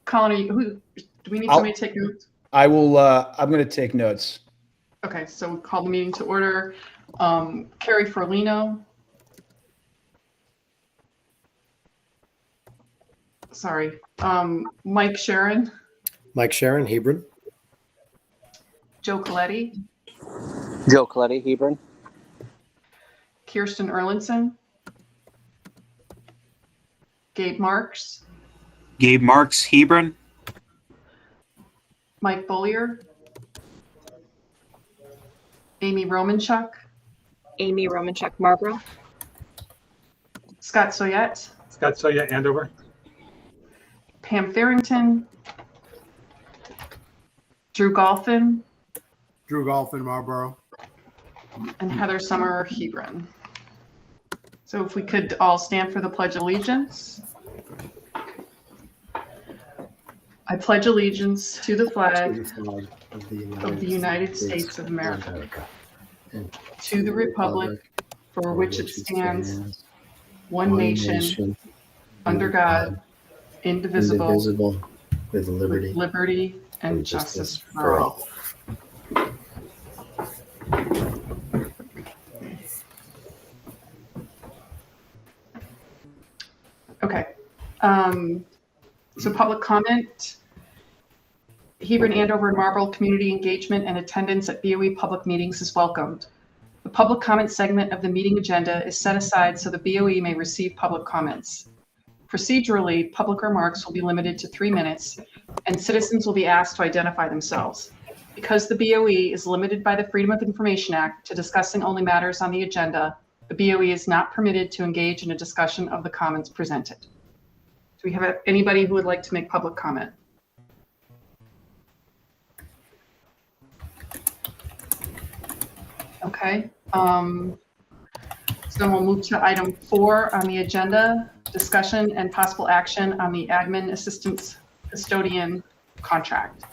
Colin, do we need somebody to take notes? I will. I'm going to take notes. Okay, so we'll call the meeting to order. Carrie Ferlino. Sorry. Mike Sharon. Mike Sharon, Hebron. Joe Coletti. Joe Coletti, Hebron. Kirsten Erlinson. Gabe Marks. Gabe Marks, Hebron. Mike Bollier. Amy Romanchuk. Amy Romanchuk, Marlboro. Scott Soyette. Scott Soyette, Andover. Pam Farrington. Drew Golphin. Drew Golphin, Marlboro. And Heather Summer, Hebron. So if we could all stand for the Pledge of Allegiance. I pledge allegiance to the flag of the United States of America, to the republic for which it stands, one nation, under God, indivisible, with liberty and justice for all. Okay. So public comment. Hebron, Andover, and Marlboro community engagement and attendance at BOE public meetings is welcomed. The public comment segment of the meeting agenda is set aside so the BOE may receive public comments. Procedurally, public remarks will be limited to 3 minutes, and citizens will be asked to identify themselves. Because the BOE is limited by the Freedom of Information Act to discussing only matters on the agenda, the BOE is not permitted to engage in a discussion of the comments presented. Do we have anybody who would like to make public comment? Okay. So we'll move to item 4 on the agenda, discussion and possible action on the admin assistance custodian contract.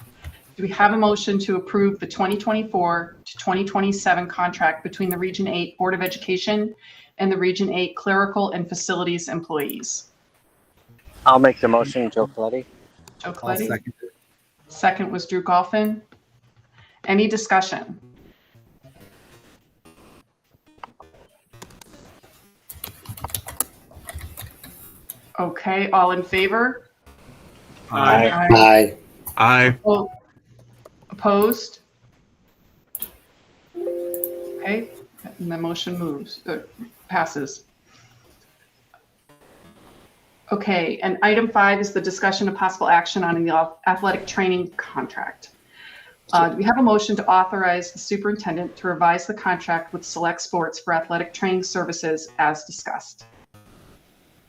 Do we have a motion to approve the 2024 to 2027 contract between the Region 8 Board of Education and the Region 8 clerical and facilities employees? I'll make the motion, Joe Coletti. Joe Coletti. Second it. Second was Drew Golphin. Any discussion? Okay, all in favor? Aye. Aye. Aye. Oh, opposed? Okay, and the motion passes. Okay, and item 5 is the discussion of possible action on the athletic training contract. Do we have a motion to authorize the superintendent to revise the contract with Select Sports for athletic training services as discussed?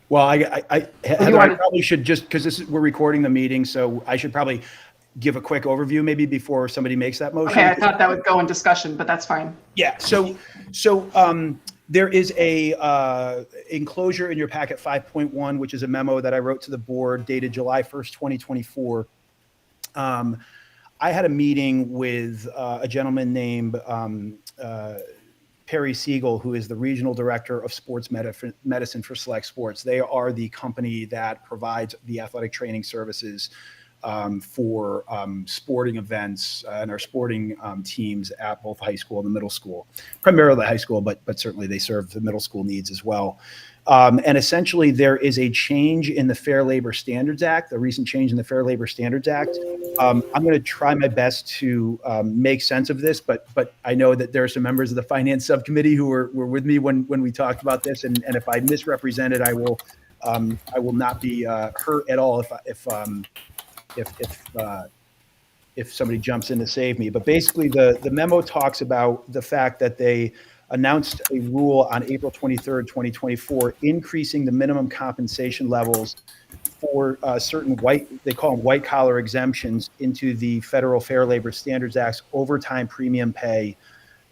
Well, Heather, I probably should just, because we're recording the meeting, so I should probably give a quick overview maybe before somebody makes that motion. Okay, I thought that would go in discussion, but that's fine. Yeah. So there is a enclosure in your packet 5.1, which is a memo that I wrote to the board dated July 1st, 2024. I had a meeting with a gentleman named Perry Siegel, who is the regional director of sports medicine for Select Sports. They are the company that provides the athletic training services for sporting events and our sporting teams at both high school and the middle school, primarily high school, but certainly they serve the middle school needs as well. And essentially there is a change in the Fair Labor Standards Act, a recent change in the Fair Labor Standards Act. I'm going to try my best to make sense of this, but I know that there are some members of the finance subcommittee who were with me when we talked about this. And if I misrepresented, I will not be hurt at all if somebody jumps in to save me. But basically the memo talks about the fact that they announced a rule on April 23rd, 2024, increasing the minimum compensation levels for certain they call them white collar exemptions into the Federal Fair Labor Standards Act's overtime premium pay.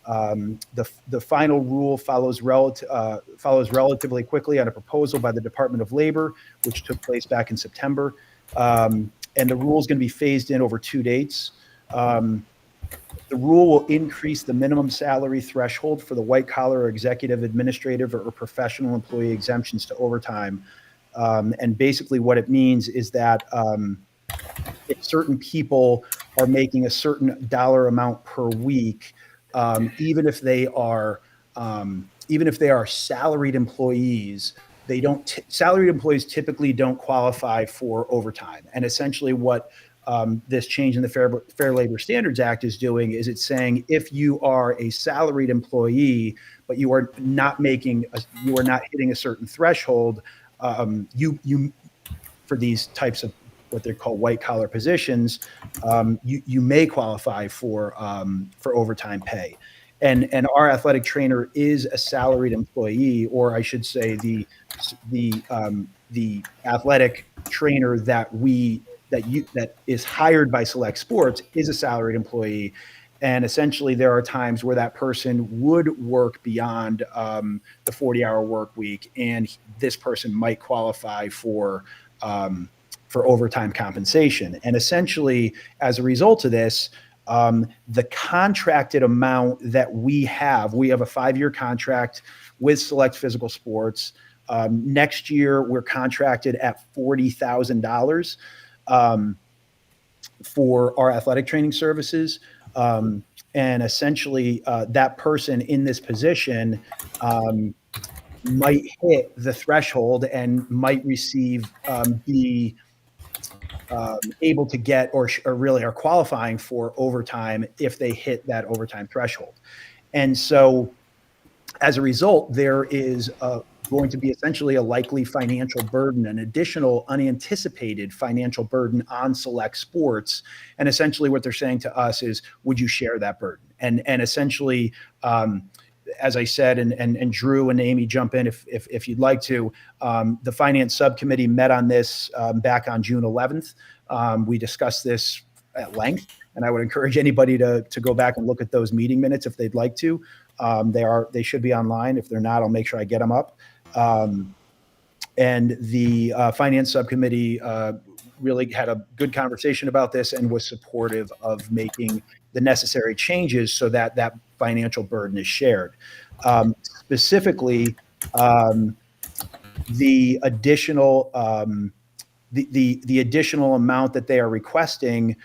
The final rule follows relatively quickly on a proposal by the Department of Labor, which took place back in September. And the rule is going to be phased in over 2 dates. The rule will increase the minimum salary threshold for the white collar or executive, administrative, or professional employee exemptions to overtime And basically what it means is that if certain people are making a certain dollar amount per week, even if they are salaried employees, salaried employees typically don't qualify for overtime. And essentially what this change in the Fair Labor Standards Act is doing is it's saying if you are a salaried employee, but you are not hitting a certain threshold, you for these types of what they call white collar positions, you may qualify for overtime pay. And our athletic trainer is a salaried employee, or I should say the athletic trainer that is hired by Select Sports is a salaried employee. And essentially there are times where that person would work beyond the 40-hour work week, and this person might qualify for overtime compensation. And essentially, as a result of this, the contracted amount that we have a 5-year contract with Select Physical Sports. Next year, we're contracted at $40,000 for our athletic training services. And essentially, that person in this position might hit the threshold and might receive be able to get or really are qualifying for overtime if they hit that overtime threshold. And so as a result, there is going to be essentially a likely financial burden, an additional unanticipated financial burden on Select Sports. And essentially what they're saying to us is, would you share that burden? And essentially, as I said, and Drew and Amy jump in if you'd like to, the finance subcommittee met on this back on June 11th. We discussed this at length, and I would encourage anybody to go back and look at those meeting minutes if they'd like to. They should be online. If they're not, I'll make sure I get them up. And the finance subcommittee really had a good conversation about this and was supportive of making the necessary changes so that that financial burden is shared. Specifically, the additional the additional amount that they are requesting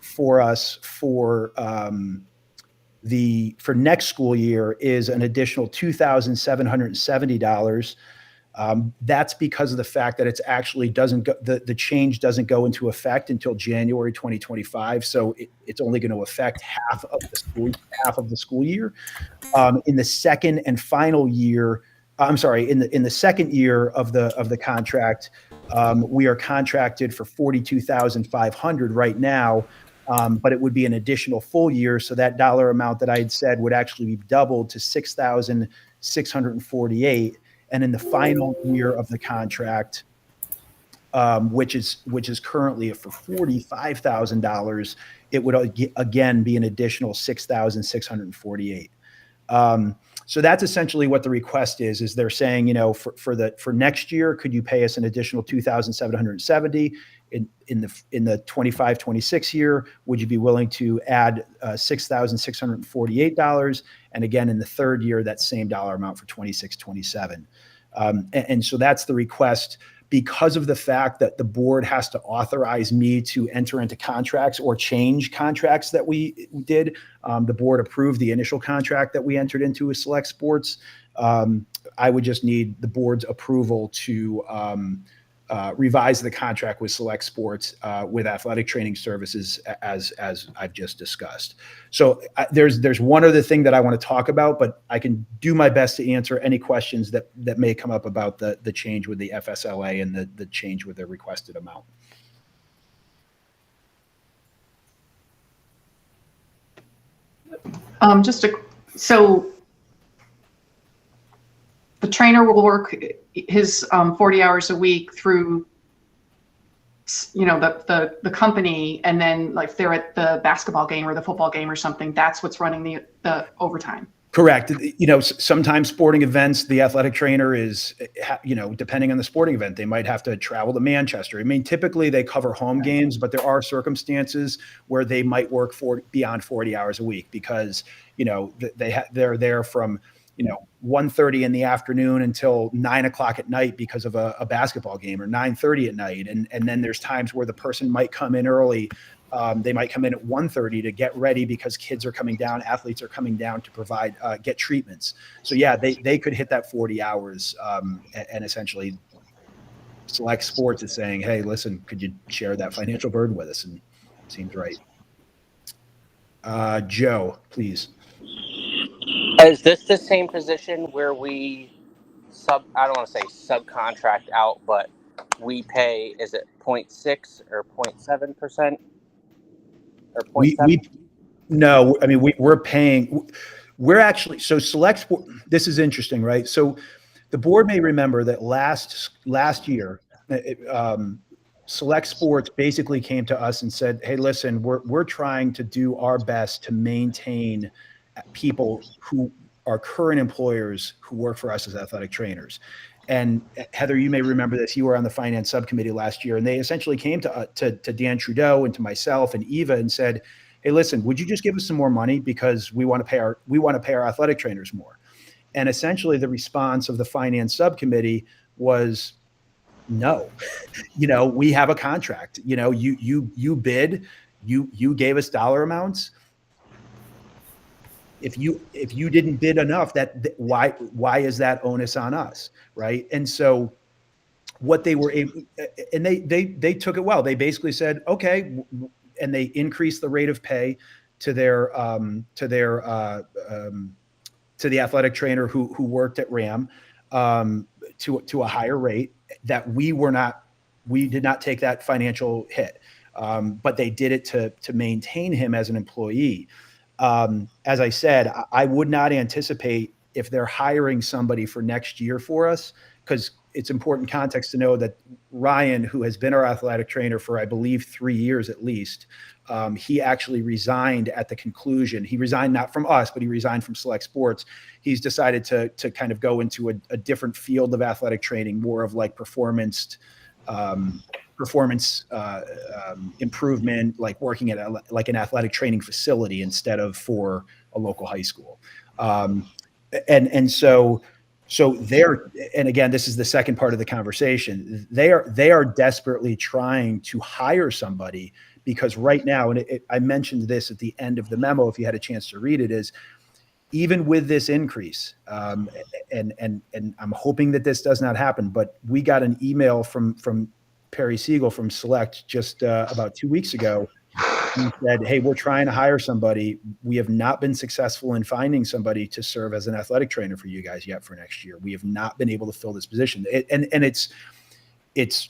for us for next school year is an additional $2,770. That's because of the fact that it's actually the change doesn't go into effect until January 2025. So it's only going to affect half of the school year. In the second and final year, in the second year of the contract, we are contracted for $42,500 right now. But it would be an additional full year. So that dollar amount that I had said would actually be doubled to $6,648. And in the final year of the contract, which is currently for $45,000, it would again be an additional $6,648. So that's essentially what the request is they're saying, for next year, could you pay us an additional $2,770? In the 25-26 year, would you be willing to add $6,648? And again, in the third year, that same dollar amount for 26-27. And so that's the request. Because of the fact that the board has to authorize me to enter into contracts or change contracts that we did, the board approved the initial contract that we entered into with Select Sports. I would just need the board's approval to revise the contract with Select Sports with athletic training services as I've just discussed. So there's one other thing that I want to talk about, but I can do my best to answer any questions that may come up about the change with the FSLA and the change with the requested amount. So the trainer will work his 40 hours a week through, the company, and then like if they're at the basketball game or the football game or something, that's what's running the overtime. Correct. Sometimes sporting events, the athletic trainer is, depending on the sporting event, they might have to travel to Manchester. I mean, typically they cover home games, but there are circumstances where they might work beyond 40 hours a week because, they're there from 1:30 in the afternoon until 9 o'clock at night because of a basketball game, or 9:30 at night. And then there's times where the person might come in early. They might come in at 1:30 to get ready because kids are coming down, athletes are coming down to provide, get treatments. So yeah, they could hit that 40 hours, and essentially Select Sports is saying, hey, listen, could you share that financial burden with us? And it seems right. Joe, please. Is this the same position where we I don't want to say subcontract out, but we pay, is it 0.6 or 0.7% or 0.7? No, I mean, we're paying, we're actually, so Select Sport, this is interesting, right? So the board may remember that last year, Select Sports basically came to us and said, hey, listen, we're trying to do our best to maintain people who are current employers who work for us as athletic trainers. And Heather, you may remember this. You were on the finance subcommittee last year, and they essentially came to Dan Trudeau and to myself and Eva and said, hey, listen, would you just give us some more money because we want to pay our athletic trainers more? And essentially the response of the finance subcommittee was, no, we have a contract. You bid, you gave us dollar amounts. If you didn't bid enough, why is that onus on us, right? And so what they were able, and they took it well. They basically said, okay, and they increased the rate of pay to the athletic trainer who worked at RHAM, to a higher rate that we did not take that financial hit. But they did it to maintain him as an employee. As I said, I would not anticipate if they're hiring somebody for next year for us, because it's important context to know that Ryan, who has been our athletic trainer for, I believe, 3 years at least, he actually resigned at the conclusion. He resigned not from us, but he resigned from Select Sports. He's decided to kind of go into a different field of athletic training, more of like performance improvement, like working at like an athletic training facility instead of for a local high school. And so they're, and again, this is the second part of the conversation. They are desperately trying to hire somebody, because right now, and I mentioned this at the end of the memo, if you had a chance to read it, is even with this increase, and I'm hoping that this does not happen, but we got an email from Perry Siegel from Select just about 2 weeks ago. He said, hey, we're trying to hire somebody. We have not been successful in finding somebody to serve as an athletic trainer for you guys yet for next year. We have not been able to fill this position. And it's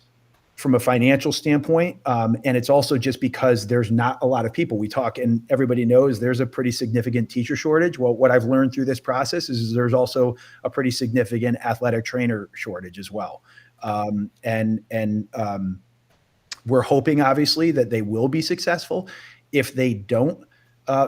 from a financial standpoint. And it's also just because there's not a lot of people. We talk, and everybody knows there's a pretty significant teacher shortage. Well, what I've learned through this process is there's also a pretty significant athletic trainer shortage as well. We're hoping, obviously, that they will be successful. If they don't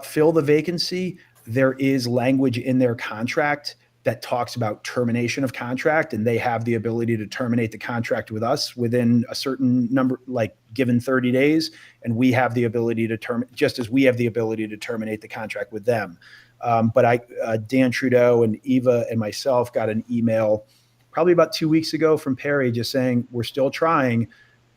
fill the vacancy, there is language in their contract that talks about termination of contract, and they have the ability to terminate the contract with us within a certain number, like given 30 days. And we have the ability to terminate, just as we have the ability to terminate the contract with them. But Dan Trudeau and Eva and myself got an email probably about 2 weeks ago from Perry just saying, we're still trying,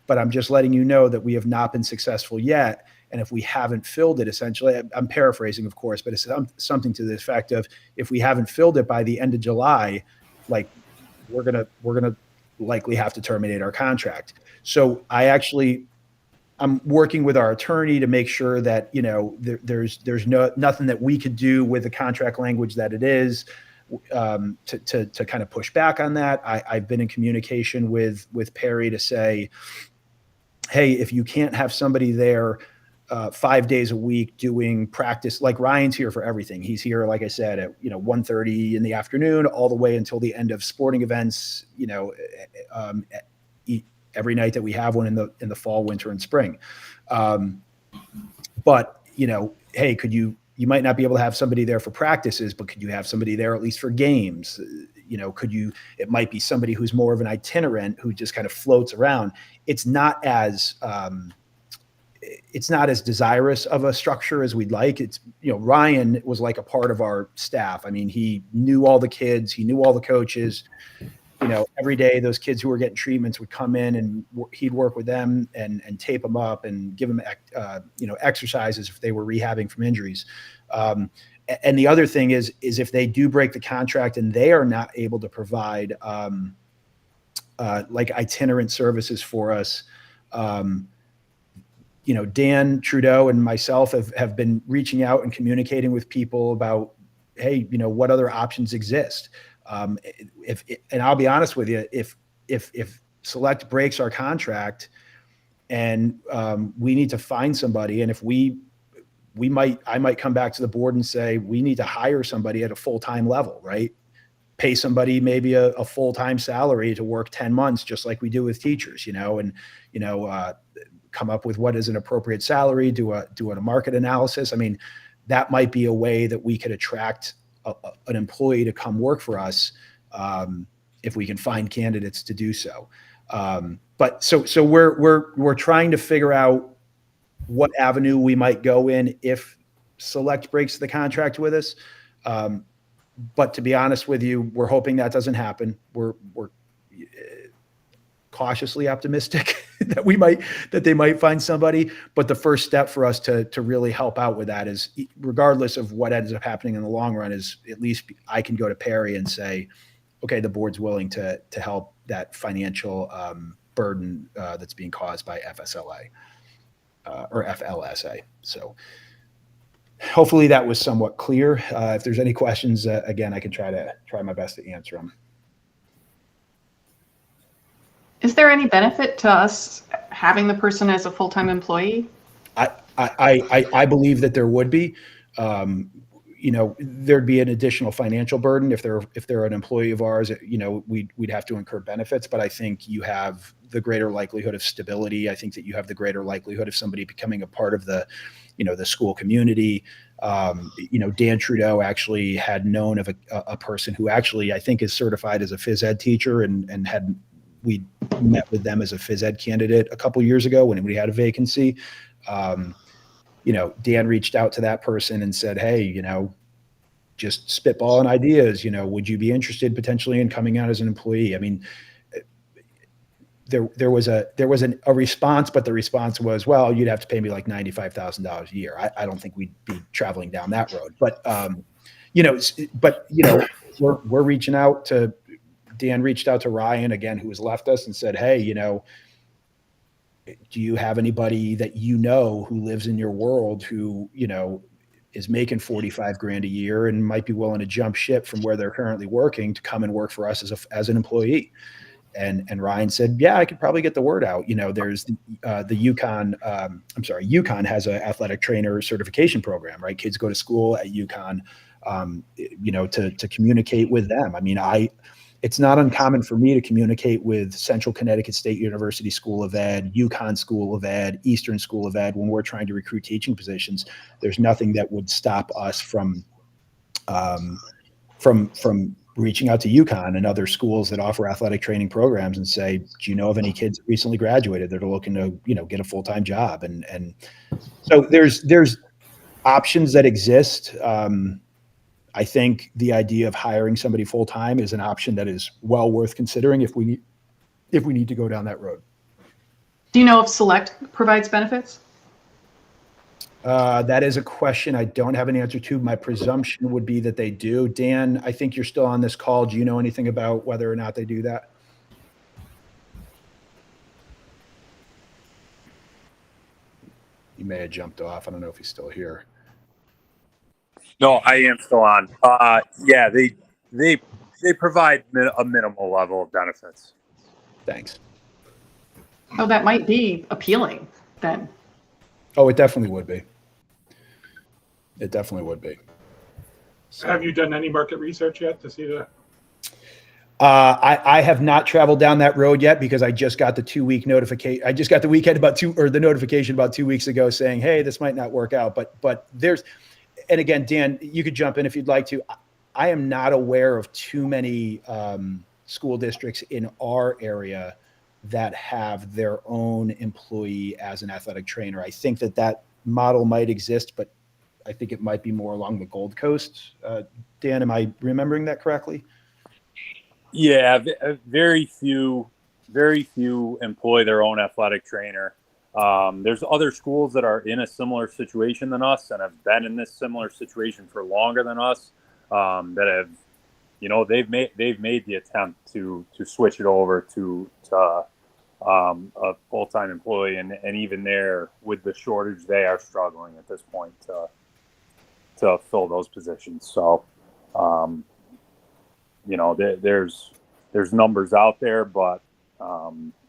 but I'm just letting you know that we have not been successful yet. And if we haven't filled it, essentially, I'm paraphrasing, of course, but it's something to the effect of, if we haven't filled it by the end of July, like we're gonna likely have to terminate our contract. So I'm working with our attorney to make sure that there's nothing that we could do with the contract language that it is, to kind of push back on that. I've been in communication with Perry to say, hey, if you can't have somebody there 5 days a week doing practice, like Ryan's here for everything. He's here, like I said, at 1:30 in the afternoon all the way until the end of sporting events, every night that we have one in the fall, winter, and spring. But hey, you might not be able to have somebody there for practices, but could you have somebody there at least for games? It might be somebody who's more of an itinerant who just kind of floats around. It's not as, it's not as desirous of a structure as we'd like. It's, Ryan was like a part of our staff. I mean, he knew all the kids, he knew all the coaches. Every day those kids who were getting treatments would come in and he'd work with them and tape them up and give them, exercises if they were rehabbing from injuries. And the other thing is if they do break the contract and they are not able to provide like itinerant services for us, Dan Trudeau and myself have been reaching out and communicating with people about, hey, what other options exist. And I'll be honest with you, if Select breaks our contract and we need to find somebody, and if I might come back to the board and say, we need to hire somebody at a full-time level, right? Pay somebody maybe a full-time salary to work 10 months, just like we do with teachers, and come up with what is an appropriate salary, do a market analysis. I mean, that might be a way that we could attract an employee to come work for us if we can find candidates to do so. But so we're trying to figure out what avenue we might go in if Select breaks the contract with us. But to be honest with you, we're hoping that doesn't happen. We're cautiously optimistic that they might find somebody. But the first step for us to really help out with that is, regardless of what ends up happening in the long run, is at least I can go to Perry and say, okay, the board's willing to help that financial burden that's being caused by FSLA or FLSA. So hopefully that was somewhat clear. If there's any questions, again, I can try my best to answer them. Is there any benefit to us having the person as a full-time employee? I believe that there would be. There'd be an additional financial burden if they're an employee of ours. We'd have to incur benefits, but I think you have the greater likelihood of stability. I think that you have the greater likelihood of somebody becoming a part of the school community. Dan Trudeau actually had known of a person who actually I think is certified as a phys ed teacher and we met with them as a phys ed candidate a couple years ago when we had a vacancy. Dan reached out to that person and said, hey, just spitballing ideas, would you be interested potentially in coming out as an employee? I mean, there was a response, but the response was, well, you'd have to pay me like $95,000 a year. I don't think we'd be traveling down that road, but we're reaching out to, Dan reached out to Ryan again, who has left us, and said, hey, do you have anybody that who lives in your world who, is making 45 grand a year and might be willing to jump ship from where they're currently working to come and work for us as an employee? And Ryan said, yeah, I could probably get the word out. There's the UConn has an athletic trainer certification program, right? Kids go to school at UConn, to communicate with them. I mean, it's not uncommon for me to communicate with Central Connecticut State University School of Ed, UConn School of Ed, Eastern School of Ed when we're trying to recruit teaching positions. There's nothing that would stop us from reaching out to UConn and other schools that offer athletic training programs and say, do you know of any kids that recently graduated that are looking to, get a full-time job? And so there's options that exist. I think the idea of hiring somebody full-time is an option that is well worth considering if we need to go down that road. Do you know if Select provides benefits? That is a question I don't have an answer to. My presumption would be that they do. Dan, I think you're still on this call. Do you know anything about whether or not they do that? He may have jumped off. I don't know if he's still here. No, I am still on. Yeah, they provide a minimal level of benefits. Thanks. Oh, that might be appealing then. Oh, it definitely would be. It definitely would be. So, have you done any market research yet to see that? I have not traveled down that road yet because I just got the 2-week notification. I just got the the notification about 2 weeks ago saying, hey, this might not work out. But there's, and again, Dan, you could jump in if you'd like to. I am not aware of too many school districts in our area that have their own employee as an athletic trainer. I think that model might exist, but I think it might be more along the Gold Coast. Dan, am I remembering that correctly? Yeah, very few employ their own athletic trainer. There's other schools that are in a similar situation than us and have been in this similar situation for longer than us, that have, they've made the attempt to switch it over to a full-time employee, and even there, with the shortage, they are struggling at this point to fill those positions. So, there's numbers out there, but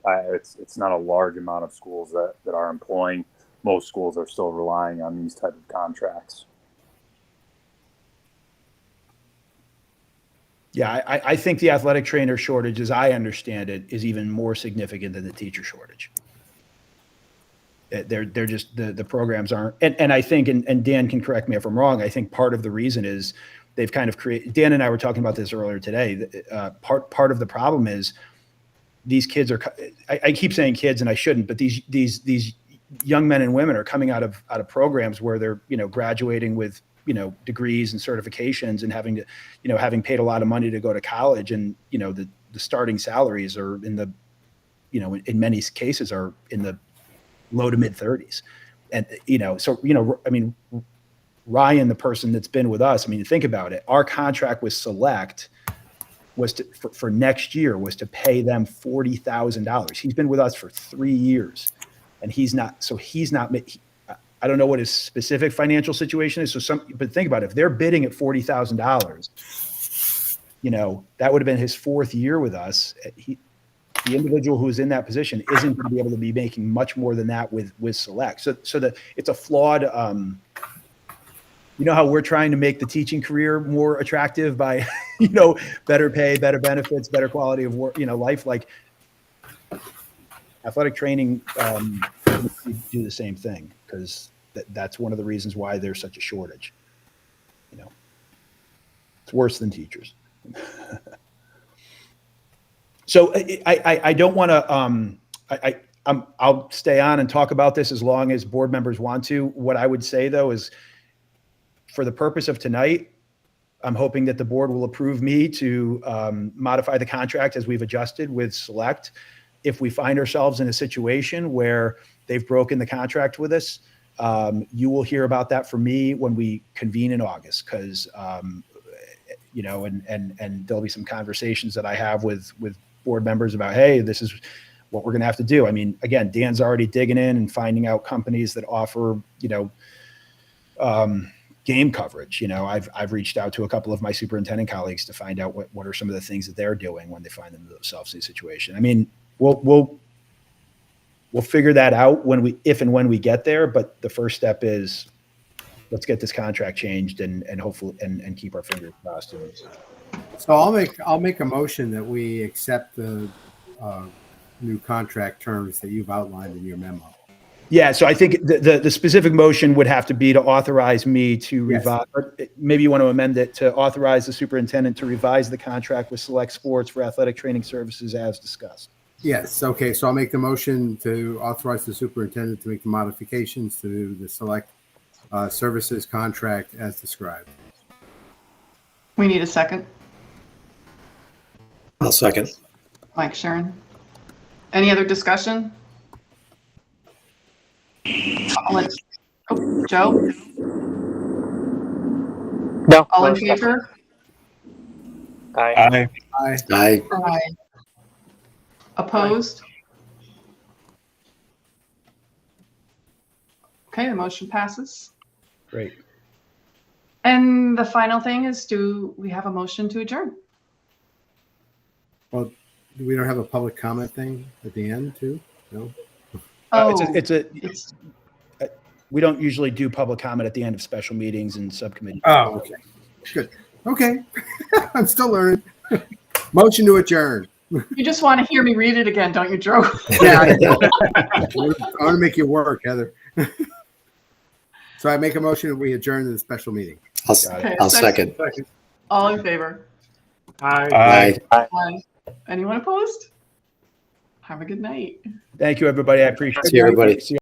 it's not a large amount of schools that are employing. Most schools are still relying on these type of contracts. Yeah, I think the athletic trainer shortage, as I understand it, is even more significant than the teacher shortage. They're just the programs aren't, and I think, and Dan can correct me if I'm wrong, I think part of the reason is they've kind of created. Dan and I were talking about this earlier today. Part of the problem is these kids are. I keep saying kids, and I shouldn't, but these young men and women are coming out of programs where they're graduating with degrees and certifications and having to having paid a lot of money to go to college, and the starting salaries are in the in many cases are in the low to mid 30s, and I mean, Ryan, the person that's been with us, I mean, think about it. Our contract with Select was for next year was to pay them $40,000. He's been with us for 3 years, and he's not. I don't know what his specific financial situation is. But think about it. If they're bidding at $40,000, that would have been his 4th year with us. The individual who is in that position isn't going to be able to be making much more than that with Select. So it's a flawed. How we're trying to make the teaching career more attractive by, better pay, better benefits, better quality of work, life. Like athletic training do the same thing, because that's one of the reasons why there's such a shortage. It's worse than teachers. So I don't want to. I'll stay on and talk about this as long as board members want to. What I would say though is, for the purpose of tonight, I'm hoping that the board will approve me to modify the contract as we've adjusted with Select. If we find ourselves in a situation where they've broken the contract with us, you will hear about that from me when we convene in August, because and there'll be some conversations that I have with board members about, hey, this is what we're going to have to do. I mean, again, Dan's already digging in and finding out companies that offer, game coverage. I've reached out to a couple of my superintendent colleagues to find out what are some of the things that they're doing when they find themselves in a situation. I mean, we'll figure that out if and when we get there. But the first step is, let's get this contract changed and hopefully and keep our fingers crossed. So I'll make a motion that we accept the new contract terms that you've outlined in your memo. Yeah, so I think the specific motion would have to be to authorize me to revise, or maybe you want to amend it to authorize the superintendent to revise the contract with Select Sports for athletic training services as discussed. Yes. Okay. So I'll make the motion to authorize the superintendent to make the modifications to the Select services contract as described. We need a second. I'll second. Mike, Sharon. Any other discussion? Joe? No. All in favor? Aye. Aye. Aye. Opposed? Okay, the motion passes. Great. And the final thing is, do we have a motion to adjourn? Well, we don't have a public comment thing at the end too? No. We don't usually do public comment at the end of special meetings and subcommittee. Oh, okay. Good. Okay. I'm still learning. Motion to adjourn. You just want to hear me read it again, don't you, Joe? Yeah. I want to make you work, Heather. So I make a motion that we adjourn to the special meeting. I'll second. second. All in favor? Aye. Aye. Aye. Anyone opposed? Have a good night. Thank you, everybody. I appreciate it. See you, everybody. See you.